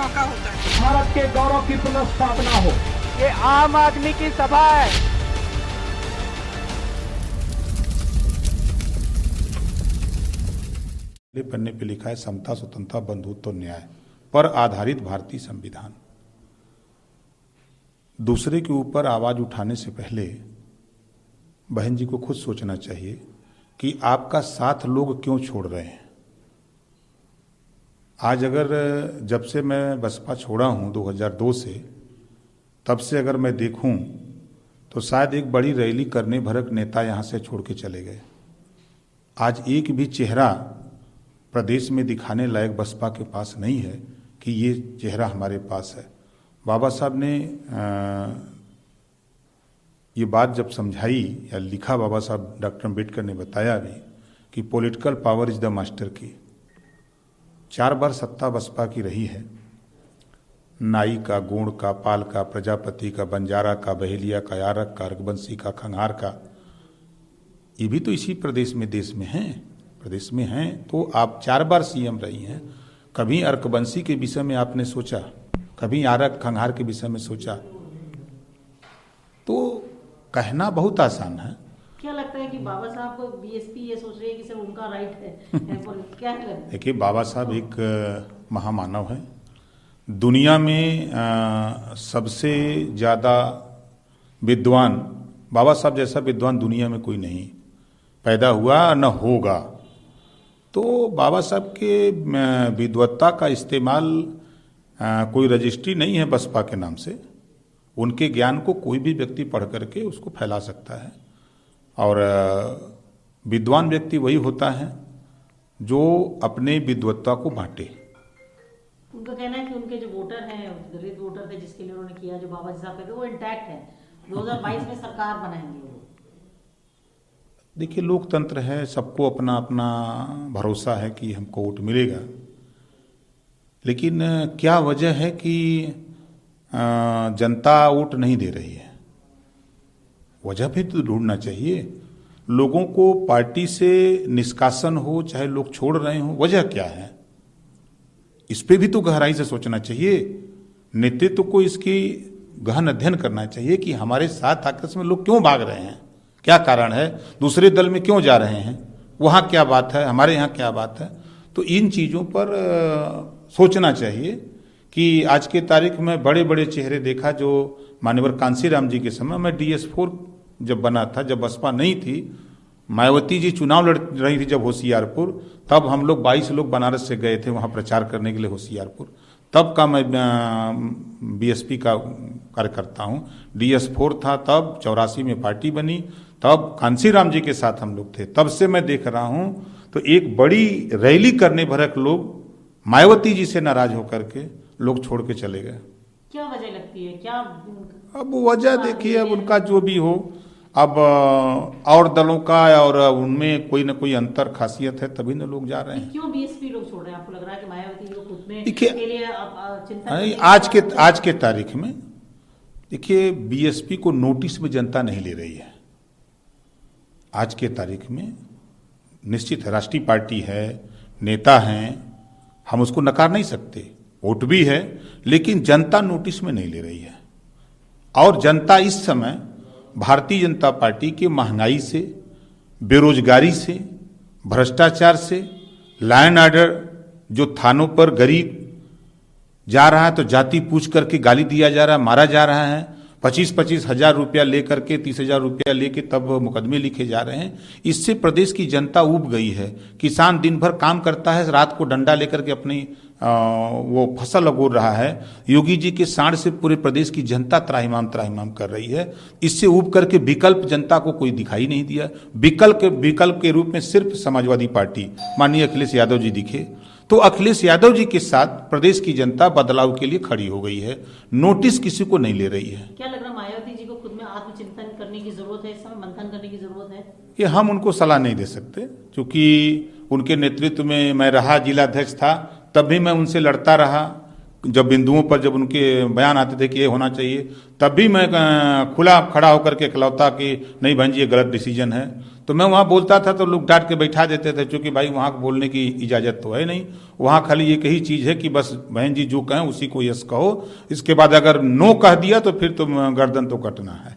मौका होता है। भारत के गौरव की पुनर्स्थापना हो। ये आम आदमी की सभा है। पन्ने पे लिखा है समता, स्वतंत्रता, बंधुत्व, न्याय पर आधारित भारतीय संविधान। दूसरे के ऊपर आवाज उठाने से पहले बहन जी को खुद सोचना चाहिए कि आपका साथ लोग क्यों छोड़ रहे हैं। आज अगर जब से मैं बसपा छोड़ा हूं 2002 से, तब से अगर मैं देखूं तो शायद एक बड़ी रैली करने भरक नेता यहां से छोड़ के चले गए। आज एक भी चेहरा प्रदेश में दिखाने लायक बसपा के पास नहीं है कि ये चेहरा हमारे पास है। बाबा साहब ने ये बात जब समझाई या लिखा, बाबा साहब डॉक्टर अम्बेडकर ने बताया भी कि political power is the master की। 4 बार सत्ता बसपा की रही है। नाई का, गोंड का, पाल का, प्रजापति का, बंजारा का, बहेलिया का, यारक का, रघुवंशी का, खंगार का, ये भी तो इसी प्रदेश में प्रदेश में हैं। तो आप 4 बार सीएम रही हैं। कभी अर्कवंशी के विषय में आपने सोचा? कभी यारक खंगार के विषय में सोचा? तो कहना बहुत आसान है। क्या लगता है कि बाबा साहब को बीएसपी ये सोच रही है कि सिर्फ उनका राइट है? क्या लगता है? देखिए, बाबा साहब एक महामानव हैं। दुनिया में सबसे ज़्यादा विद्वान, बाबा साहब जैसा विद्वान दुनिया में कोई नहीं पैदा हुआ न होगा। तो बाबा साहब के विद्वत्ता का इस्तेमाल कोई रजिस्ट्री नहीं है बसपा के नाम से। उनके ज्ञान को कोई भी व्यक्ति पढ़ करके उसको फैला सकता है। और विद्वान व्यक्ति वही होता है जो अपने विद्वत्ता को बांटे। उनका कहना है कि उनके जो वोटर हैं, दलित वोटर थे जिसके लिए उन्होंने किया, जो बाबा साहब कहते वो इंटैक्ट है। 2022 में सरकार बनाएंगे वो। देखिए, लोकतंत्र है, सबको अपना अपना भरोसा है कि हमको वोट मिलेगा। लेकिन क्या वजह है कि जनता वोट नहीं दे रही है? वजह भी तो ढूंढना चाहिए। लोगों को पार्टी से निष्कासन हो, चाहे लोग छोड़ रहे हो, वजह क्या है? इस पे भी तो गहराई से सोचना चाहिए। नेतृत्व को इसकी गहन अध्ययन करना चाहिए कि हमारे साथ आकर्ष में लोग क्यों भाग रहे हैं, क्या कारण है, दूसरे दल में क्यों जा रहे हैं, वहाँ क्या बात है, हमारे यहाँ क्या बात है। तो इन चीज़ों पर सोचना चाहिए कि आज के तारीख में बड़े बड़े चेहरे देखा। जो मान्यवर कांसीराम जी के समय में DS4 जब बना था, जब बसपा नहीं थी, मायावती जी चुनाव लड़ रही थी जब होशियारपुर, तब हम लोग 22 लोग बनारस से गए थे वहाँ प्रचार करने के लिए होशियारपुर। तब का मैं BSP का कार्यकर्ता हूँ। DS4 था तब, 84 में पार्टी बनी, तब कांसीराम जी के साथ हम लोग थे। तब से मैं देख रहा हूँ तो एक बड़ी रैली करने भरक लोग मायावती जी से नाराज होकर के लोग छोड़ के चले गए। क्या वजह लगती है? क्या अब वजह देखिए, अब उनका जो भी हो, अब और दलों का और उनमें कोई ना कोई अंतर खासियत है, तभी ना लोग जा रहे हैं। क्यों बीएसपी लोग छोड़ रहे हैं? आपको लग रहा है कि मायावती जी को खुद में देखिए, के लिए चिंता आज के तारीख में देखिए, BSP को नोटिस में जनता नहीं ले रही है। आज के तारीख में निश्चित है, राष्ट्रीय पार्टी है, नेता हैं, हम उसको नकार नहीं सकते, वोट भी है, लेकिन जनता नोटिस में नहीं ले रही है। और जनता इस समय भारतीय जनता पार्टी की महंगाई से, बेरोजगारी से, भ्रष्टाचार से, लॉ एंड ऑर्डर, जो थानों पर गरीब जा रहा है तो जाति पूछ करके गाली दिया जा रहा है, मारा जा रहा है, 25-25 हजार रुपया लेकर के, 30 हजार रुपया लेके तब मुकदमे लिखे जा रहे हैं। इससे प्रदेश की जनता ऊब गई है। किसान दिन भर काम करता है, रात को डंडा लेकर के अपनी वो फसल उगो रहा है। योगी जी के साढ़ से पूरे प्रदेश की जनता त्राहिमाम कर रही है। इससे ऊब करके विकल्प जनता को कोई दिखाई नहीं दिया। विकल्प के रूप में सिर्फ समाजवादी पार्टी माननीय अखिलेश यादव जी दिखे। तो अखिलेश यादव जी के साथ प्रदेश की जनता बदलाव के लिए खड़ी हो गई है, नोटिस किसी को नहीं ले रही है। क्या लग रहा है मायावती जी को खुद में आत्मचिंतन करने की जरूरत है, इस समय मंथन करने की जरूरत है? ये हम उनको सलाह नहीं दे सकते, क्योंकि उनके नेतृत्व में मैं रहा, जिलाध्यक्ष था, तब भी मैं उनसे लड़ता रहा। जब बिंदुओं पर जब उनके बयान आते थे कि ये होना चाहिए, तब भी मैं खुला खड़ा होकर के इकलौता कि नहीं बहन जी ये गलत डिसीजन है। तो मैं वहाँ बोलता था तो लोग डांट के बैठा देते थे, क्योंकि भाई वहाँ बोलने की इजाज़त तो है नहीं। वहाँ खाली एक ही चीज़ है कि बस बहन जी जो कहें उसी को यस कहो, इसके बाद अगर नो कह दिया तो फिर तो गर्दन तो कटना है।